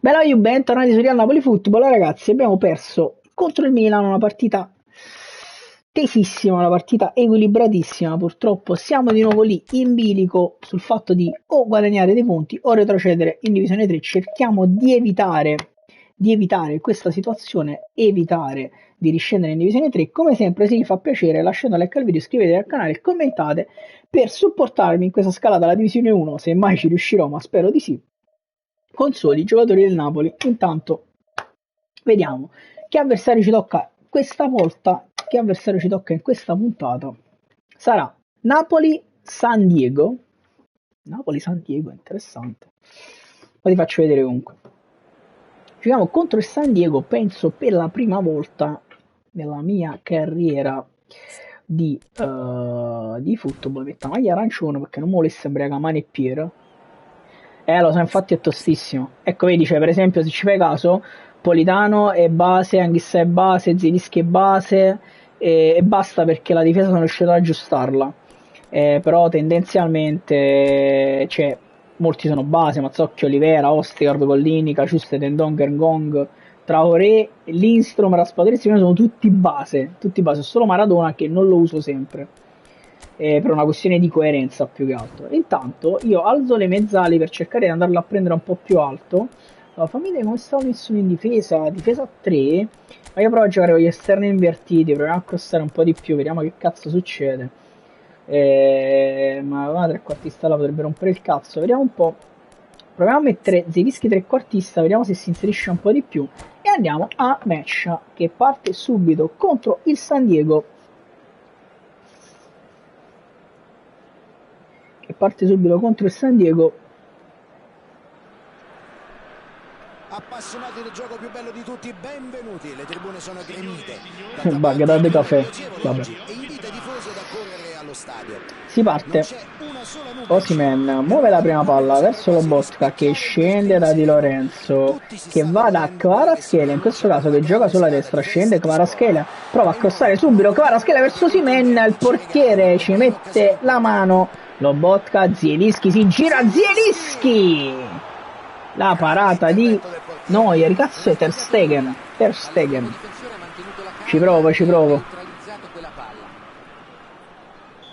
Bella Juve, bentornati su Real Napoli Football. Ragazzi, abbiamo perso contro il Milan una partita tesissima, una partita equilibratissima. Purtroppo siamo di nuovo lì in bilico sul fatto di o guadagnare dei punti o retrocedere in Divisione 3. Cerchiamo di evitare questa situazione, evitare di riscendere in Divisione 3. Come sempre, se vi fa piacere, lasciate un like al video, iscrivetevi al canale e commentate per supportarmi in questa scalata alla Divisione 1, se mai ci riuscirò, ma spero di sì, con soli giocatori del Napoli. Intanto vediamo che avversario ci tocca questa volta, che avversario ci tocca in questa puntata. Sarà Napoli-San Diego. Napoli-San Diego, interessante. Poi ti faccio vedere comunque. Giochiamo contro il San Diego, penso per la prima volta nella mia carriera di football. Metto maglia arancione perché non mi volesse imbriaca Mani e Piero. Lo so, infatti è tostissimo. Ecco, vedi, cioè, per esempio, se ci fai caso, Politano è base, Anghissà è base, Zielinski è base, e basta perché la difesa sono riuscito ad aggiustarla. Però tendenzialmente, cioè, molti sono base, Mazzocchi, Olivera, Ostegaard, Gollini, Caciuste, Tendon, Gong, Traoré, Lindstrom, Raspadori, sono tutti base, solo Maradona che non lo uso sempre. Per una questione di coerenza più che altro. Intanto io alzo le mezzali per cercare di andarlo a prendere un po' più alto. Allora, fammi vedere come stavo messo in difesa a 3, ma io provo a giocare con gli esterni invertiti, proviamo a crossare un po' di più, vediamo che cazzo succede. Ma una trequartista la potrebbe rompere il cazzo, vediamo un po'. Proviamo a mettere Zielinski trequartista, vediamo se si inserisce un po' di più, e andiamo a match che parte subito contro il San Diego. Parte subito contro il San Diego. Appassionati del gioco più bello di tutti, benvenuti. Le tribune sono gremite. Bagdad de caffè. Vabbè. E invita i tifosi ad accorrere allo stadio. Si parte. Osimhen muove la prima palla verso Lobotka che scende da Di Lorenzo, che va da Kvaratskhelia, in questo caso che gioca sulla destra, scende Kvaratskhelia, prova a crossare subito Kvaratskhelia verso Osimhen, il portiere ci mette la mano. Lobotka, Zielinski, si gira Zielinski, la parata di Neuer, cazzo è Ter Stegen, ci provo,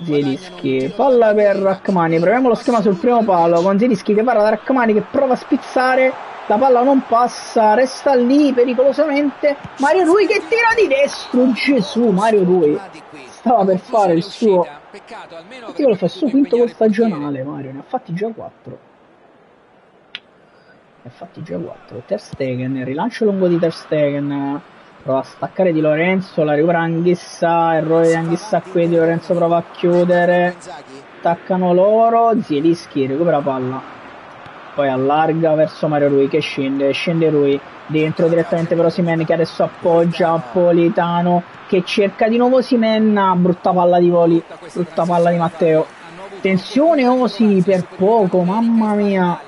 Zielinski, palla per Rachmani, proviamo lo schema sul primo palo con Zielinski che parla da Rachmani che prova a spizzare, la palla non passa, resta lì pericolosamente Mario Rui che tira di destro, Gesù, Mario Rui stava per fare il suo lo fa il suo quinto gol stagionale. Mario ne ha fatti già 4. Ter Stegen, rilancio lungo di Ter Stegen, prova a staccare Di Lorenzo, la recupera Anghissà, errore di Anghissà qui, Di Lorenzo prova a chiudere, attaccano loro, Zielinski recupera palla, poi allarga verso Mario Rui che scende Rui dentro direttamente per Osimhen che adesso appoggia Politano che cerca di nuovo Osimhen, brutta palla di Matteo, tensione Osi per poco, mamma mia,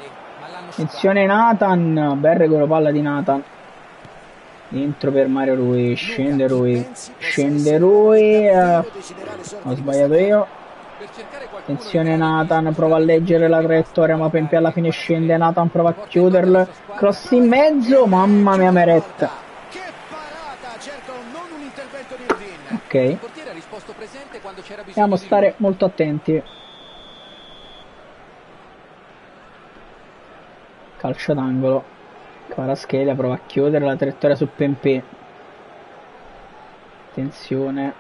tensione Nathan, bel recupero palla di Nathan, dentro per Mario Rui, scende Rui, ho sbagliato io, attenzione Nathan, prova a leggere la traiettoria ma Pempe alla fine scende, Nathan prova a chiuderlo, cross in mezzo, mamma mia Meret, ok, dobbiamo stare molto attenti, calcio d'angolo, Kvaratskhelia prova a chiudere la traiettoria su Pempe, attenzione,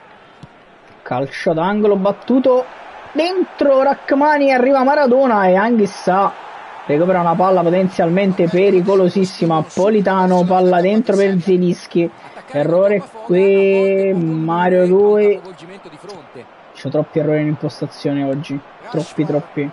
calcio d'angolo battuto dentro Rachmani, arriva Maradona e Anghissà recupera una palla potenzialmente pericolosissima, Politano, palla dentro per Zielinski, errore qui Mario Rui, c'ho troppi errori in impostazione oggi, troppi,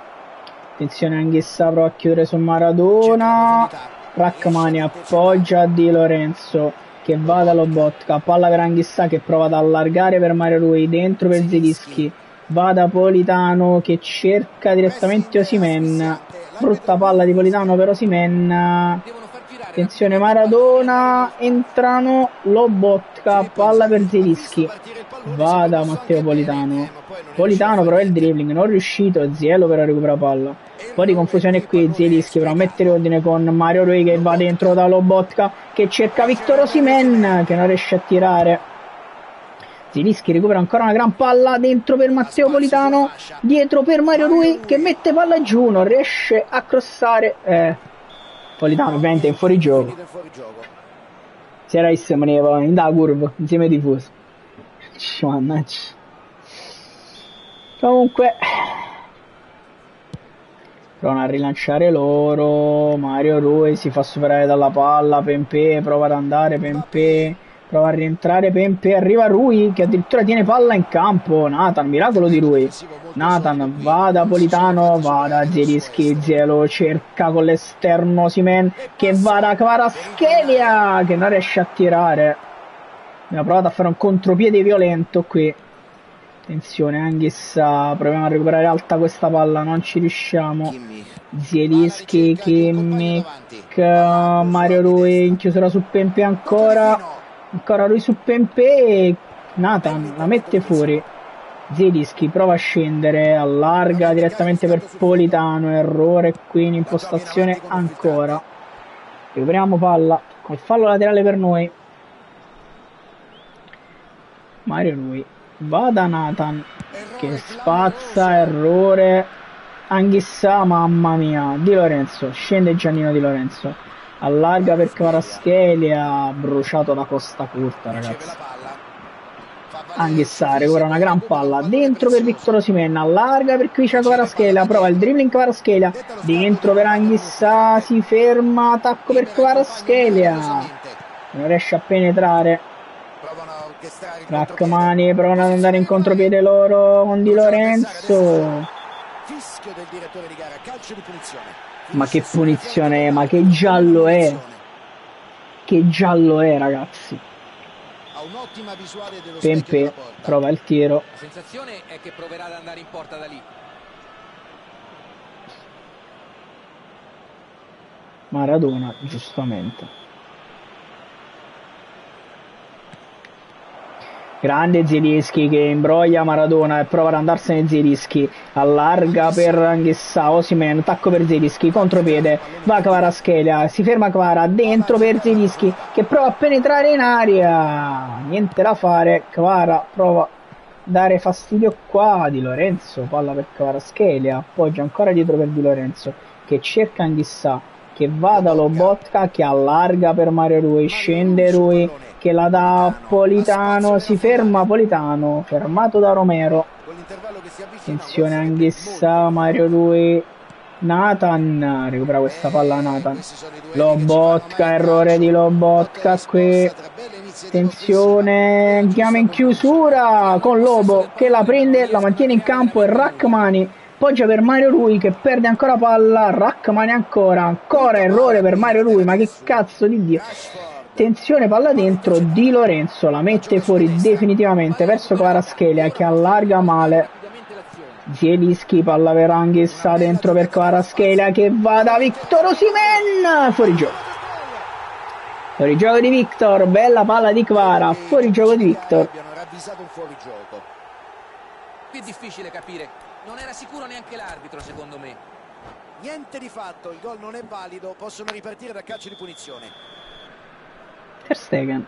attenzione Anghissà prova a chiudere su Maradona, Rachmani appoggia Di Lorenzo che va da Lobotka, palla per Anghissà che prova ad allargare per Mario Rui, dentro per Zielinski, va da Politano che cerca direttamente Osimhen, brutta palla di Politano per Osimhen, attenzione Maradona, entrano Lobotka, palla per Zielinski, va da Matteo Politano prova il dribbling, non riuscito, Zielo però recupera palla, Un po' di confusione qui, Zielinski però a mettere ordine con Mario Rui che va dentro da Lobotka che cerca Victor Osimhen che non riesce a tirare. Zielinski recupera ancora una gran palla dentro per Matteo Politano, dietro per Mario Rui che mette palla giù, non riesce a crossare. Politano ovviamente in fuorigioco. Si era maneva in da curva insieme ai tifosi. Mannaggia. Comunque provano a rilanciare loro. Mario Rui si fa superare dalla palla. Pempè prova ad andare. Pempè prova a rientrare. Pempè arriva Rui che addirittura tiene palla in campo. Nathan, miracolo di Rui. Nathan va da Politano, va da Zielinski. Zielo cerca con l'esterno Osimhen che va da Kvaratskhelia che non riesce a tirare. Abbiamo provato a fare un contropiede violento qui. Attenzione Anghissa, proviamo a recuperare alta questa palla, non ci riusciamo. Zielinski, Kimmich, Mario Rui in chiusura su Pempè ancora Rui su Pempè. Nathan la mette fuori. Zielinski prova a scendere, allarga direttamente per Politano, errore qui in impostazione ancora. Recuperiamo palla col fallo laterale per noi. Mario Rui va da Nathan che spazza, errore. Anghissà, mamma mia. Di Lorenzo, scende Giannino Di Lorenzo, allarga per Kvaratskhelia, bruciato da Costa Curta ragazzi. Anghissà recupera una gran palla dentro per Victor Osimhen, allarga per Kvaratskhelia, prova il dribbling Kvaratskhelia, dentro per Anghissà, si ferma, attacco per Kvaratskhelia, non riesce a penetrare. Rachmani provano ad andare in contropiede loro con Di Lorenzo. Ma che punizione è, ma che giallo è, ragazzi. Pempè prova il tiro. La sensazione è che proverà ad andare in porta da lì. Maradona giustamente. Grande Zielinski che imbroglia Maradona e prova ad andarsene. Zielinski allarga per Anghissà, Osimhen, attacco per Zielinski, contropiede, va Kvaratskhelia, si ferma Kvara, dentro per Zielinski che prova a penetrare in aria, niente da fare. Kvara prova a dare fastidio qua. Di Lorenzo, palla per Kvaratskhelia, appoggia ancora dietro per Di Lorenzo che cerca Anghissà, che va da Lobotka, che allarga per Mario Rui, scende Rui che la dà a Politano, si ferma Politano, fermato da Romero. Attenzione Anghissà, Mario Rui, Nathan, recupera questa palla Nathan. Lobotka, errore di Lobotka qui. Attenzione, chiama in chiusura con Lobo che la prende, la mantiene in campo e Rachmani poggia per Mario Rui che perde ancora palla. Rachmani ancora errore per Mario Rui, ma che cazzo di Dio. Attenzione, palla dentro, Di Lorenzo la mette fuori definitivamente verso Kvaratskhelia che allarga male. Zielinski, palla per Anghissà, dentro per Kvaratskhelia che va da Victor Osimhen, fuori gioco di Victor, bella palla di Kvara, fuori gioco di Victor. Qui è difficile capire, non era sicuro neanche l'arbitro secondo me. Niente di fatto, il gol non è valido, possono ripartire da calcio di punizione. Ter Stegen,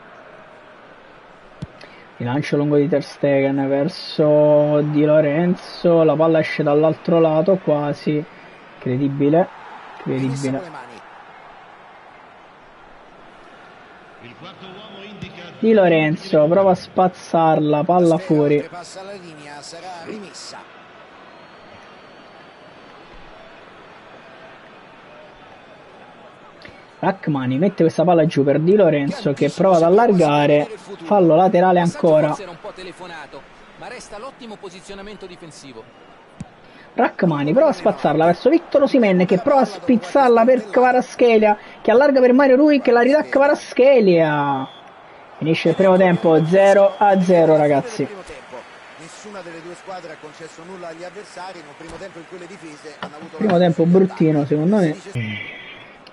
il lancio lungo di Ter Stegen verso Di Lorenzo, la palla esce dall'altro lato quasi, incredibile. Di Lorenzo prova a spazzarla, palla fuori. Rachmani mette questa palla giù per Di Lorenzo che prova ad allargare, fallo laterale ancora. Rachmani prova a spazzarla verso Victor Osimhen che prova a spizzarla per Kvaratskhelia che allarga per Mario Rui che la ridà a Kvaratskhelia. Finisce il primo tempo 0-0 ragazzi. Nessuna delle due squadre ha concesso nulla agli avversari, in un primo tempo in cui le difese hanno avuto primo tempo bruttino secondo me.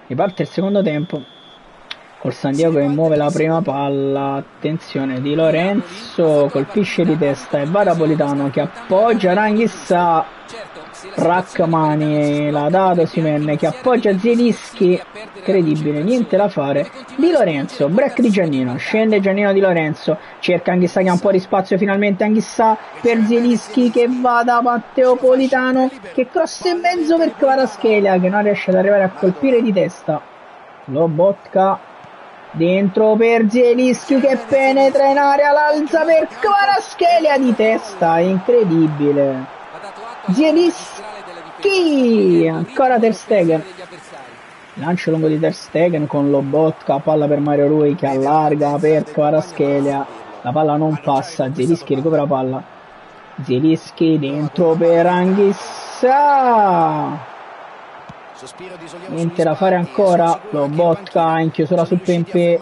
Riparte il secondo tempo col San Diego che muove la prima palla. Attenzione, Di Lorenzo colpisce di testa e va da Politano che appoggia Anghissà Rachmani l'ha dato Osimhen che appoggia Zielinski, incredibile, niente da fare. Di Lorenzo, break di Giannino, scende Giannino Di Lorenzo, cerca Anghissà che ha un po' di spazio finalmente, Anghissà per Zielinski che va da Matteo Politano che crossa in mezzo per Kvaratskhelia che non riesce ad arrivare a colpire di testa. Lobotka dentro per Zielinski che penetra in area, l'alza per Kvaratskhelia di testa, incredibile. Zielinski, ancora Ter Stegen, lancio lungo di Ter Stegen con Lobotka, palla per Mario Rui che allarga per Kvaratskhelia, la palla non passa, Zielinski recupera palla, Zielinski dentro per Anghissà, niente da fare ancora, Lobotka in chiusura sul Pempè,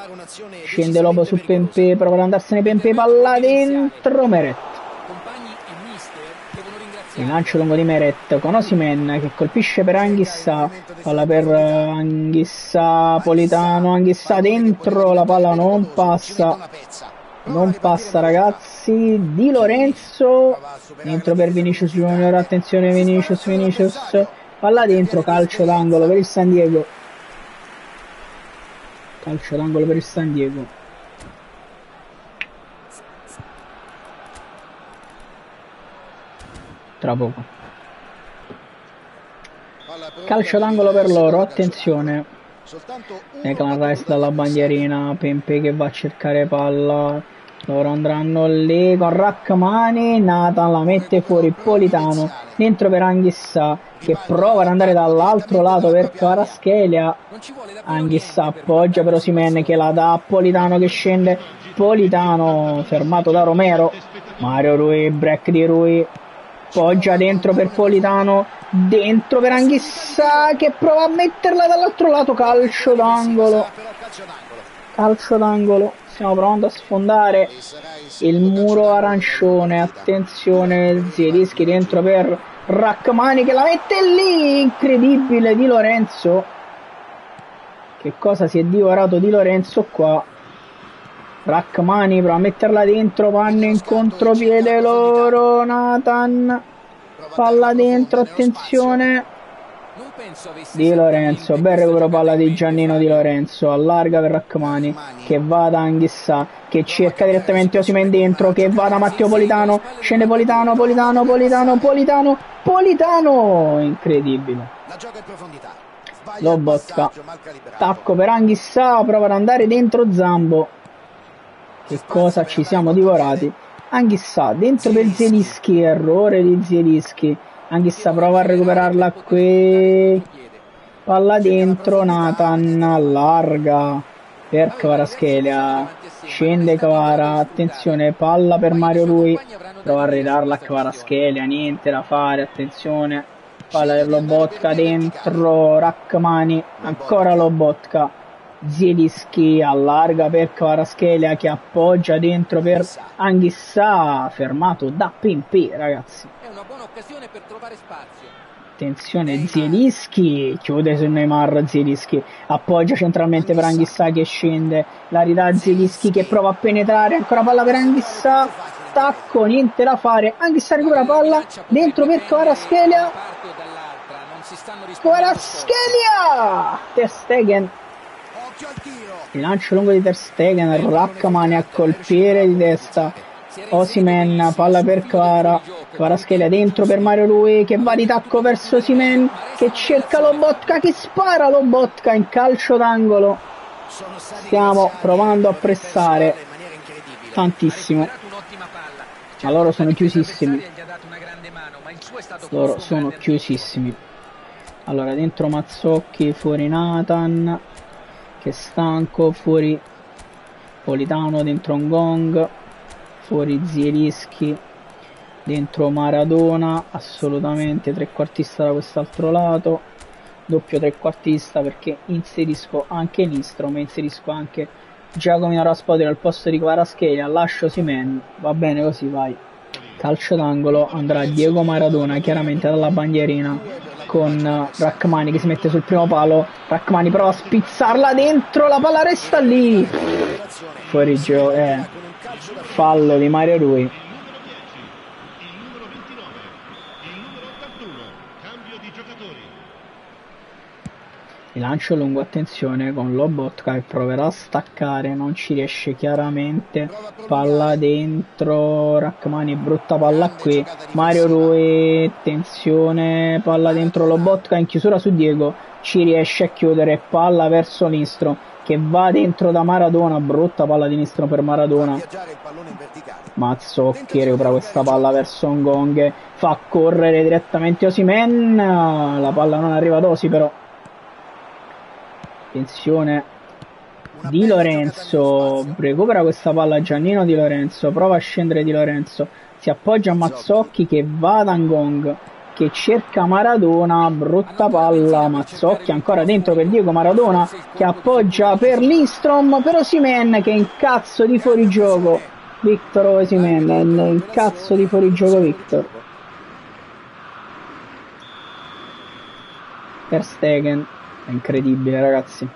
scende Lobo sul Pempè, prova ad andarsene Pempè, palla dentro Meret. Il lancio lungo di Meret con Osimhen che colpisce per Anghissà, palla per Anghissà, Politano, Anghissà dentro, la palla non passa ragazzi. Di Lorenzo dentro per Vinicius Junior, attenzione Vinicius, palla dentro, calcio d'angolo per il San Diego, tra poco. Calcio d'angolo per loro, attenzione. Declan Rice dalla bandierina, Pempè che va a cercare palla. Loro andranno lì con Rachmani, Nathan la mette fuori, Politano dentro per Anghissà che prova ad andare dall'altro lato per Kvaratskhelia. Anghissà appoggia per Osimhen che la dà a Politano che scende, Politano fermato da Romero, Mario Rui, break di Rui, poggia dentro per Politano, dentro per Anghissà che prova a metterla dall'altro lato, calcio d'angolo, stiamo provando a sfondare il muro arancione, attenzione Zielinski dentro per Rachmani che la mette lì, incredibile Di Lorenzo, che cosa si è divorato Di Lorenzo qua. Rachmani prova a metterla dentro, vanno in contropiede loro, Nathan, palla dentro, attenzione, Di Lorenzo, bel recupero palla di Giannino Di Lorenzo, allarga per Rachmani che va da Anghissà che cerca direttamente Osimhen dentro, che va da Matteo Politano, scende Politano, incredibile. Lobotka, tacco per Anghissà, prova ad andare dentro Zambo, che cosa ci siamo divorati. Anghissà dentro per Zielinski, errore di Zielinski, Anghissà prova a recuperarla qui, palla dentro, Nathan allarga per Kvaratskhelia, scende Kvara, attenzione, palla per Mario Rui, prova a ridarla a Kvaratskhelia, niente da fare, attenzione, palla per Lobotka dentro, Rachmani, ancora Lobotka, Zielinski allarga per Kvaratskhelia che appoggia dentro per Anghissà, fermato da Pempè ragazzi. È una buona occasione per trovare spazio. Attenzione Zielinski, chiude su Neymar, Zielinski appoggia centralmente per Anghissà che scende, la ridà Zielinski che prova a penetrare, ancora palla per Anghissà, tacco, niente da fare, Anghissà recupera palla, dentro per Kvaratskhelia, Ter Stegen, il lancio lungo di Ter Stegen, Rachmani a colpire di testa, Osimhen, palla per Kvaratskhelia dentro per Mario Rui che va di tacco verso Osimhen che cerca Lobotka che spara, Lobotka in calcio d'angolo. Stiamo provando a pressare tantissimo, ma loro sono chiusissimi, allora dentro Mazzocchi, fuori Nathan che è stanco, fuori Politano, dentro Ngong, fuori Zielinski, dentro Maradona, assolutamente trequartista da quest'altro lato, doppio trequartista perché inserisco anche Nistro, ma inserisco anche Giacomino Raspadori al posto di Kvaratskhelia, lascio Osimhen, va bene così, vai. Calcio d'angolo, andrà Diego Maradona chiaramente dalla bandierina con Rachmani che si mette sul primo palo, Rachmani prova a spizzarla dentro, la palla resta lì, fuori gioco, fallo di Mario Rui. Lancio lungo, attenzione con Lobotka che proverà a staccare, non ci riesce chiaramente, palla dentro, Rachmani, brutta palla qui, Mario Rui, attenzione, palla dentro Lobotka in chiusura su Diego, ci riesce a chiudere, palla verso Lindstrom che va dentro da Maradona, brutta palla di Lindstrom per Maradona, Mazzocchi recupera questa palla verso Ngong, fa correre direttamente Osimhen, la palla non arriva ad Osi però. Attenzione Di Lorenzo, recupera questa palla Giannino Di Lorenzo, prova a scendere Di Lorenzo, si appoggia a Mazzocchi che va da Ngong, che cerca Maradona, brutta palla, Mazzocchi ancora dentro per Diego Maradona, che appoggia per Lindstrom, per Osimhen che è in cazzo di fuorigioco, Victor Osimhen, in cazzo di fuorigioco Victor. Per Stegen. È incredibile ragazzi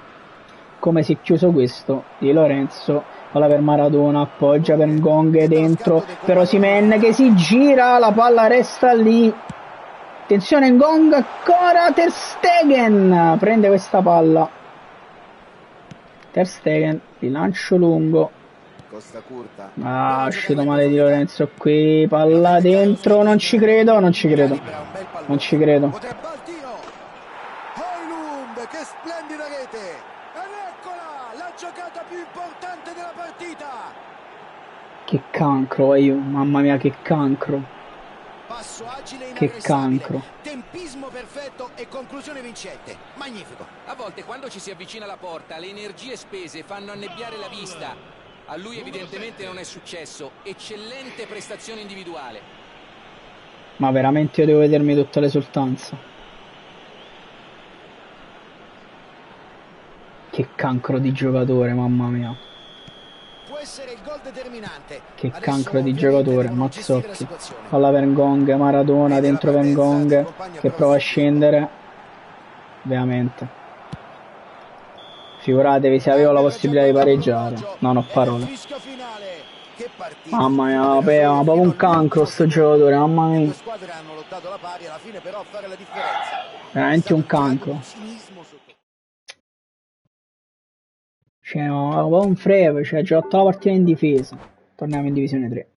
come si è chiuso questo. Di Lorenzo, palla per Maradona, appoggia per Ngong dentro per Osimhen che si gira, la palla resta lì, attenzione Ngong ancora, Ter Stegen prende questa palla, Ter Stegen, rilancio lungo, è uscito male Di Lorenzo qui, palla dentro, non ci credo. Che splendida rete! Ed eccola la giocata più importante della partita! Che cancro, mamma mia che cancro! Passo agile e che cancro! Tempismo perfetto e conclusione vincente. Magnifico! A volte quando ci si avvicina alla porta le energie spese fanno annebbiare la vista. A lui evidentemente non è successo. Eccellente prestazione individuale. Ma veramente io devo vedermi tutta l'esultanza. Che cancro di giocatore, mamma mia. Può essere il gol determinante. Che cancro di giocatore, Mazzocchi. Palla per Ngong, Maradona dentro per Ngong che prova a scendere. Veramente. Figuratevi se avevo la possibilità di pareggiare. Non ho parole. Mamma mia, vabbè, ma proprio un cancro sto giocatore, mamma mia. Veramente un cancro. Cioè, no, un freve, cioè, ha giocato la partita in difesa. Torniamo in divisione 3.